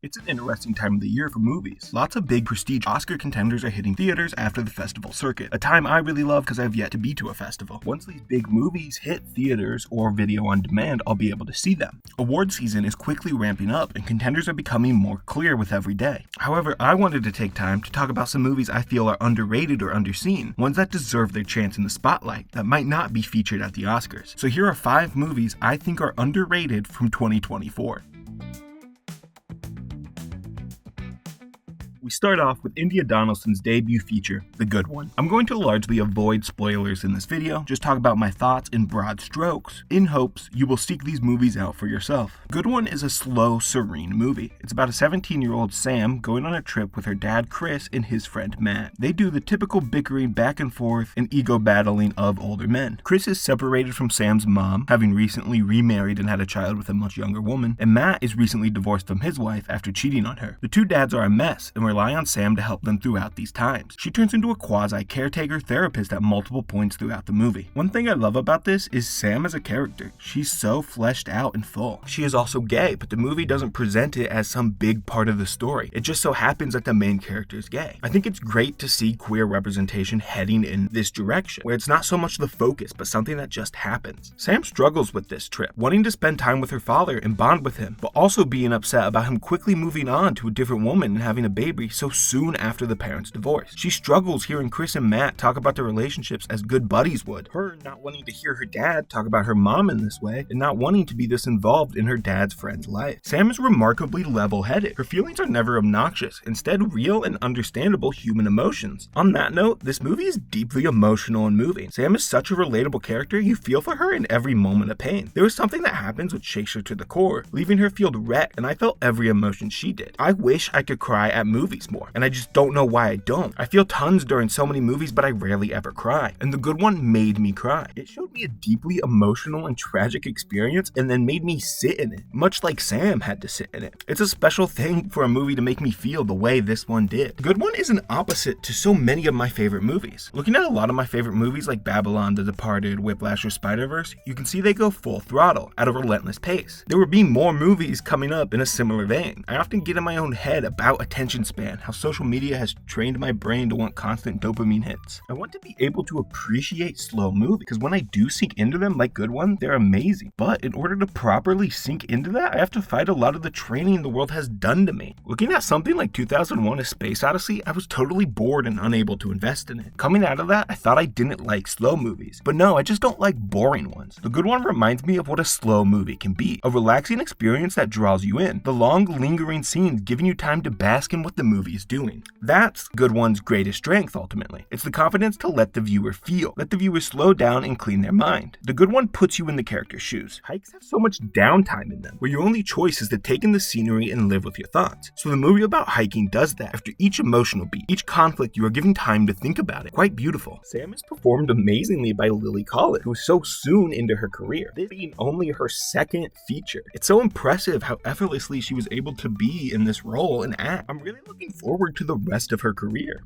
It's an interesting time of the year for movies. Lots of big prestige Oscar contenders are hitting theaters after the festival circuit, a time I really love because I've yet to be to a festival. Once these big movies hit theaters or video on demand, I'll be able to see them. Award season is quickly ramping up and contenders are becoming more clear with every day. However, I wanted to take time to talk about some movies I feel are underrated or underseen, ones that deserve their chance in the spotlight that might not be featured at the Oscars. So here are 5 movies I think are underrated from 2024. We start off with India Donaldson's debut feature, The Good One. I'm going to largely avoid spoilers in this video, just talk about my thoughts in broad strokes, in hopes you will seek these movies out for yourself. Good One is a slow, serene movie. It's about a 17-year-old Sam going on a trip with her dad Chris and his friend Matt. They do the typical bickering back and forth and ego battling of older men. Chris is separated from Sam's mom, having recently remarried and had a child with a much younger woman, and Matt is recently divorced from his wife after cheating on her. The two dads are a mess and rely on Sam to help them throughout these times. She turns into a quasi-caretaker therapist at multiple points throughout the movie. One thing I love about this is Sam as a character. She's so fleshed out and full. She is also gay, but the movie doesn't present it as some big part of the story. It just so happens that the main character is gay. I think it's great to see queer representation heading in this direction, where it's not so much the focus, but something that just happens. Sam struggles with this trip, wanting to spend time with her father and bond with him, but also being upset about him quickly moving on to a different woman and having a baby so soon after the parents' divorce. She struggles hearing Chris and Matt talk about their relationships as good buddies would, her not wanting to hear her dad talk about her mom in this way, and not wanting to be this involved in her dad's friend's life. Sam is remarkably level-headed. Her feelings are never obnoxious, instead real and understandable human emotions. On that note, this movie is deeply emotional and moving. Sam is such a relatable character, you feel for her in every moment of pain. There is something that happens which shakes her to the core, leaving her feel wrecked, and I felt every emotion she did. I wish I could cry at movies more, and I just don't know why I don't. I feel tons during so many movies, but I rarely ever cry, and The Good One made me cry. It showed me a deeply emotional and tragic experience and then made me sit in it, much like Sam had to sit in it. It's a special thing for a movie to make me feel the way this one did. The Good One is an opposite to so many of my favorite movies. Looking at a lot of my favorite movies like Babylon, The Departed, Whiplash, or Spider-Verse, you can see they go full throttle, at a relentless pace. There will be more movies coming up in a similar vein. I often get in my own head about attention span, how social media has trained my brain to want constant dopamine hits. I want to be able to appreciate slow movies, because when I do sink into them like Good One, they're amazing. But in order to properly sink into that, I have to fight a lot of the training the world has done to me. Looking at something like 2001: A Space Odyssey, I was totally bored and unable to invest in it. Coming out of that, I thought I didn't like slow movies. But no, I just don't like boring ones. The Good One reminds me of what a slow movie can be. A relaxing experience that draws you in. The long, lingering scenes giving you time to bask in what the movie is doing. That's Good One's greatest strength, ultimately. It's the confidence to let the viewer feel. Let the viewer slow down and clean their mind. The Good One puts you in the character's shoes. Hikes have so much downtime in them, where your only choice is to take in the scenery and live with your thoughts. So the movie about hiking does that. After each emotional beat, each conflict, you are given time to think about it. Quite beautiful. Sam is performed amazingly by Lily Collins, who is so soon into her career, this being only her second feature. It's so impressive how effortlessly she was able to be in this role and act. I'm really looking forward to the rest of her career.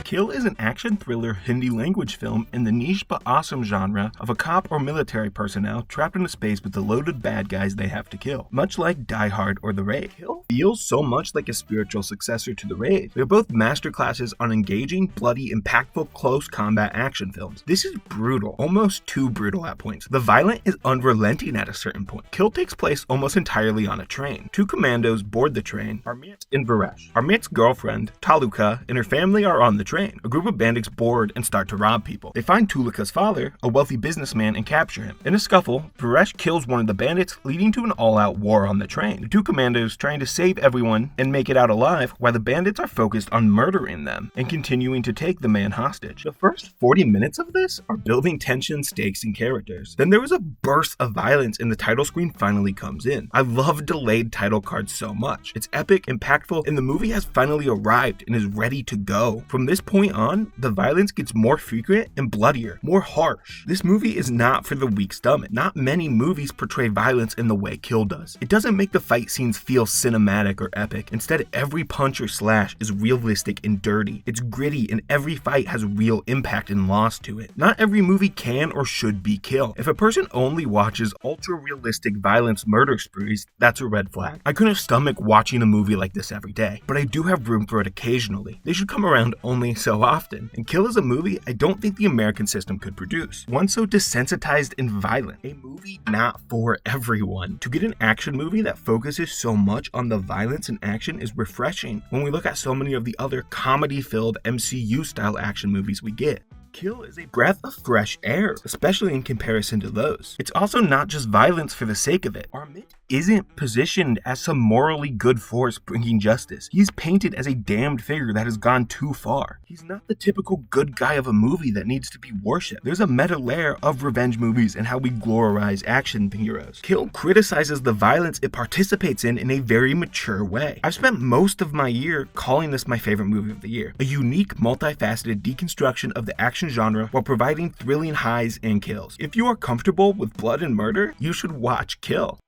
Kill is an action thriller Hindi language film in the niche but awesome genre of a cop or military personnel trapped in a space with the loaded bad guys they have to kill. Much like Die Hard or The Raid, Kill feels so much like a spiritual successor to The Raid. They're both masterclasses on engaging, bloody, impactful, close combat action films. This is brutal, almost too brutal at points. The violence is unrelenting at a certain point. Kill takes place almost entirely on a train. 2 commandos board the train, Amit and Varesh. Amit's girlfriend, Taluka, and her family are on the train. A group of bandits board and start to rob people. They find Tulika's father, a wealthy businessman, and capture him. In a scuffle, Varesh kills one of the bandits, leading to an all-out war on the train. The 2 commandos trying to save everyone and make it out alive, while the bandits are focused on murdering them and continuing to take the man hostage. The first 40 minutes of this are building tension, stakes, and characters. Then there is a burst of violence and the title screen finally comes in. I love delayed title cards so much. It's epic, impactful, and the movie has finally arrived and is ready to go. From this point on, the violence gets more frequent and bloodier, more harsh. This movie is not for the weak stomach. Not many movies portray violence in the way Kill does. It doesn't make the fight scenes feel cinematic dramatic or epic. Instead, every punch or slash is realistic and dirty. It's gritty, and every fight has real impact and loss to it. Not every movie can or should be kill. If a person only watches ultra-realistic violence murder sprees, that's a red flag. I couldn't stomach watching a movie like this every day, but I do have room for it occasionally. They should come around only so often. And Kill is a movie I don't think the American system could produce. One so desensitized and violent. A movie not for everyone. To get an action movie that focuses so much on the violence and action is refreshing when we look at so many of the other comedy-filled MCU-style action movies we get. Kill is a breath of fresh air, especially in comparison to those. It's also not just violence for the sake of it. Our Mitt isn't positioned as some morally good force bringing justice. He's painted as a damned figure that has gone too far. He's not the typical good guy of a movie that needs to be worshipped. There's a meta layer of revenge movies and how we glorize action heroes. Kill criticizes the violence it participates in a very mature way. I've spent most of my year calling this my favorite movie of the year. A unique, multifaceted deconstruction of the action genre while providing thrilling highs and kills. If you are comfortable with blood and murder, you should watch Kill.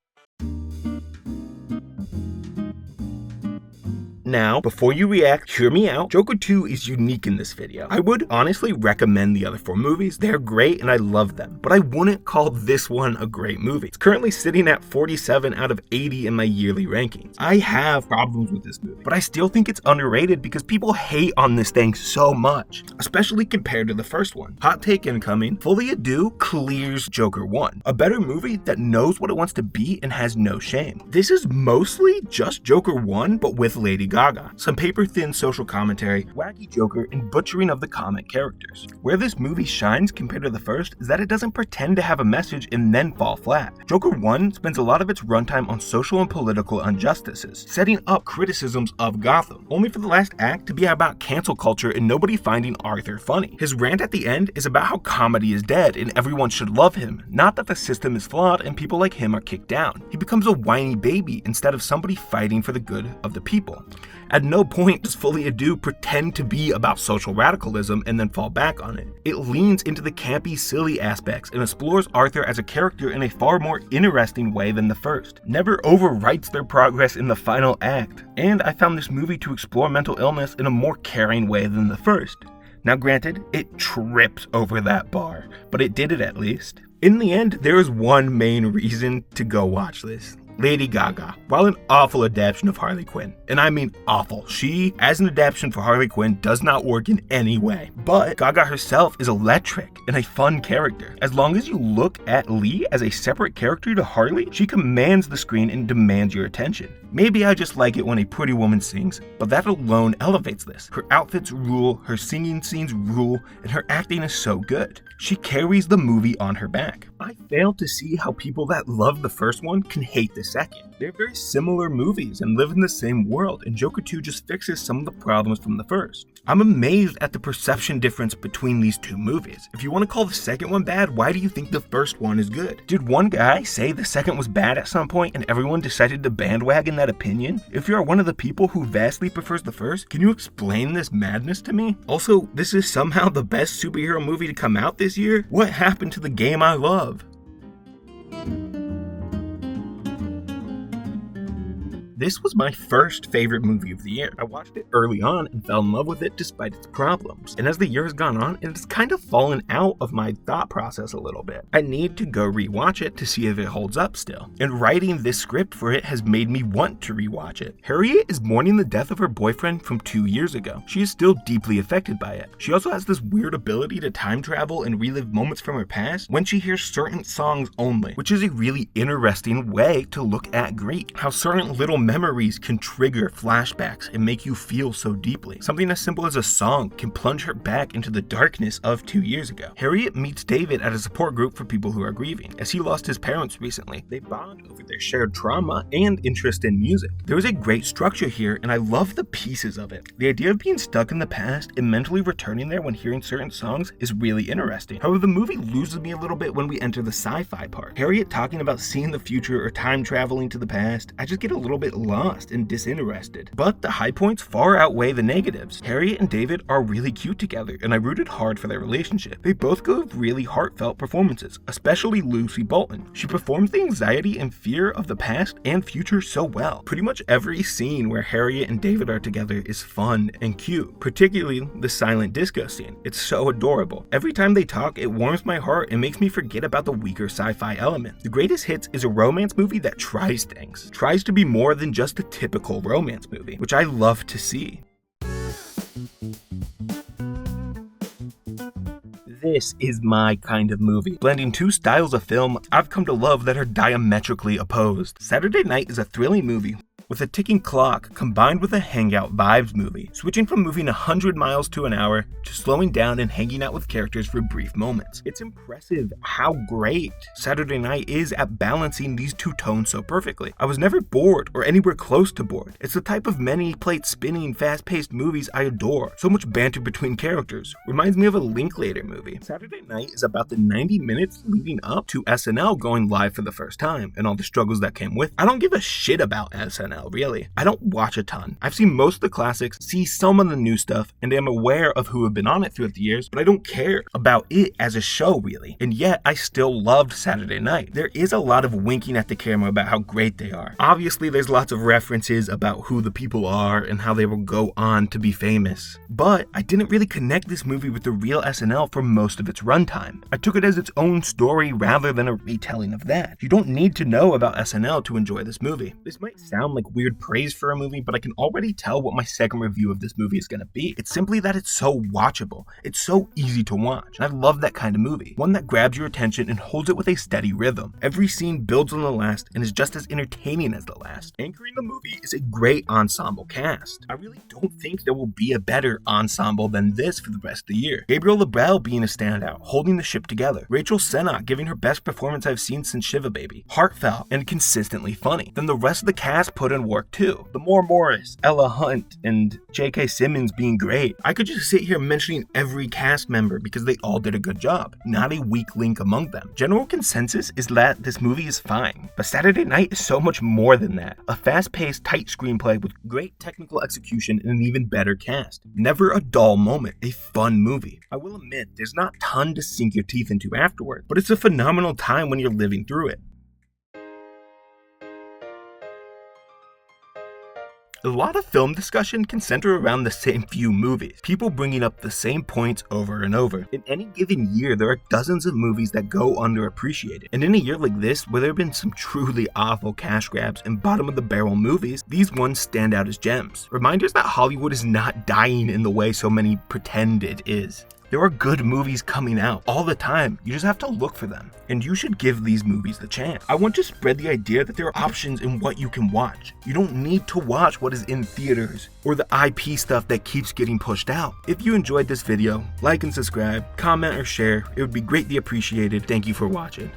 Now, before you react, hear me out. Joker 2 is unique in this video. I would honestly recommend the other 4 movies. They're great and I love them, but I wouldn't call this one a great movie. It's currently sitting at 47 out of 80 in my yearly rankings. I have problems with this movie, but I still think it's underrated because people hate on this thing so much, especially compared to the first one. Hot take incoming, Folie clears Joker 1, a better movie that knows what it wants to be and has no shame. This is mostly just Joker 1, but with Lady Gaga. Some paper-thin social commentary, wacky Joker, and butchering of the comic characters. Where this movie shines compared to the first is that it doesn't pretend to have a message and then fall flat. Joker 1 spends a lot of its runtime on social and political injustices, setting up criticisms of Gotham, only for the last act to be about cancel culture and nobody finding Arthur funny. His rant at the end is about how comedy is dead and everyone should love him, not that the system is flawed and people like him are kicked down. He becomes a whiny baby instead of somebody fighting for the good of the people. At no point does Folie pretend to be about social radicalism and then fall back on it. It leans into the campy, silly aspects and explores Arthur as a character in a far more interesting way than the first. Never overwrites their progress in the final act. And I found this movie to explore mental illness in a more caring way than the first. Now granted, it trips over that bar, but it did it at least. In the end, there is one main reason to go watch this. Lady Gaga. While an awful adaptation of Harley Quinn, and I mean awful, she, as an adaptation for Harley Quinn, does not work in any way. But Gaga herself is electric and a fun character. As long as you look at Lee as a separate character to Harley, she commands the screen and demands your attention. Maybe I just like it when a pretty woman sings, but that alone elevates this. Her outfits rule, her singing scenes rule, and her acting is so good. She carries the movie on her back. I fail to see how people that love the first one can hate the second. They're very similar movies and live in the same world, and Joker 2 just fixes some of the problems from the first. I'm amazed at the perception difference between these two movies. If you want to call the second one bad, why do you think the first one is good? Did one guy say the second was bad at some point and everyone decided to bandwagon that opinion? If you are one of the people who vastly prefers the first, can you explain this madness to me? Also, this is somehow the best superhero movie to come out this year? What happened to the game I love? This was my first favorite movie of the year. I watched it early on and fell in love with it despite its problems. And as the year has gone on, it has kind of fallen out of my thought process a little bit. I need to go rewatch it to see if it holds up still. And writing this script for it has made me want to rewatch it. Harriet is mourning the death of her boyfriend from 2 years ago. She is still deeply affected by it. She also has this weird ability to time travel and relive moments from her past when she hears certain songs only, which is a really interesting way to look at grief. How certain little memories can trigger flashbacks and make you feel so deeply. Something as simple as a song can plunge her back into the darkness of 2 years ago. Harriet meets David at a support group for people who are grieving. As he lost his parents recently, they bond over their shared trauma and interest in music. There is a great structure here, and I love the pieces of it. The idea of being stuck in the past and mentally returning there when hearing certain songs is really interesting. However, the movie loses me a little bit when we enter the sci-fi part. Harriet talking about seeing the future or time traveling to the past, I just get a little bit lost and disinterested. But the high points far outweigh the negatives. Harriet and David are really cute together, and I rooted hard for their relationship. They both gave really heartfelt performances, especially Lucy Bolton. She performs the anxiety and fear of the past and future so well. Pretty much every scene where Harriet and David are together is fun and cute, particularly the silent disco scene. It's so adorable. Every time they talk, it warms my heart and makes me forget about the weaker sci-fi element. The Greatest Hits is a romance movie that tries things, tries to be more than just a typical romance movie, which I love to see. This is my kind of movie, blending two styles of film I've come to love that are diametrically opposed. Saturday Night is a thrilling movie with a ticking clock combined with a hangout vibes movie, switching from moving 100 miles to an hour to slowing down and hanging out with characters for brief moments. It's impressive how great Saturday Night is at balancing these two tones so perfectly. I was never bored or anywhere close to bored. It's the type of many plate spinning, fast-paced movies I adore. So much banter between characters. Reminds me of a Linklater movie. Saturday Night is about the 90 minutes leading up to SNL going live for the first time and all the struggles that came with. I don't give a shit about SNL. Really. I don't watch a ton. I've seen most of the classics, see some of the new stuff, and am aware of who have been on it throughout the years, but I don't care about it as a show, really. And yet, I still loved Saturday Night. There is a lot of winking at the camera about how great they are. Obviously, there's lots of references about who the people are and how they will go on to be famous. But I didn't really connect this movie with the real SNL for most of its runtime. I took it as its own story rather than a retelling of that. You don't need to know about SNL to enjoy this movie. This might sound like weird praise for a movie, but I can already tell what my second review of this movie is going to be. It's simply that it's so watchable. It's so easy to watch. And I love that kind of movie. One that grabs your attention and holds it with a steady rhythm. Every scene builds on the last and is just as entertaining as the last. Anchoring the movie is a great ensemble cast. I really don't think there will be a better ensemble than this for the rest of the year. Gabriel LaBelle being a standout, holding the ship together. Rachel Sennott giving her best performance I've seen since Shiva Baby. Heartfelt and consistently funny. Then the rest of the cast put in work too. Lamar Morris, Ella Hunt, and J.K. Simmons being great. I could just sit here mentioning every cast member because they all did a good job. Not a weak link among them. General consensus is that this movie is fine, but Saturday Night is so much more than that. A fast-paced, tight screenplay with great technical execution and an even better cast. Never a dull moment. A fun movie. I will admit, there's not a ton to sink your teeth into afterward, but it's a phenomenal time when you're living through it. A lot of film discussion can center around the same few movies, people bringing up the same points over and over. In any given year, there are dozens of movies that go underappreciated. And in a year like this, where there have been some truly awful cash grabs and bottom-of-the-barrel movies, these ones stand out as gems. Reminders that Hollywood is not dying in the way so many pretend it is. There are good movies coming out all the time. You just have to look for them. And you should give these movies the chance. I want to spread the idea that there are options in what you can watch. You don't need to watch what is in theaters or the IP stuff that keeps getting pushed out. If you enjoyed this video, like and subscribe, comment or share. It would be greatly appreciated. Thank you for watching.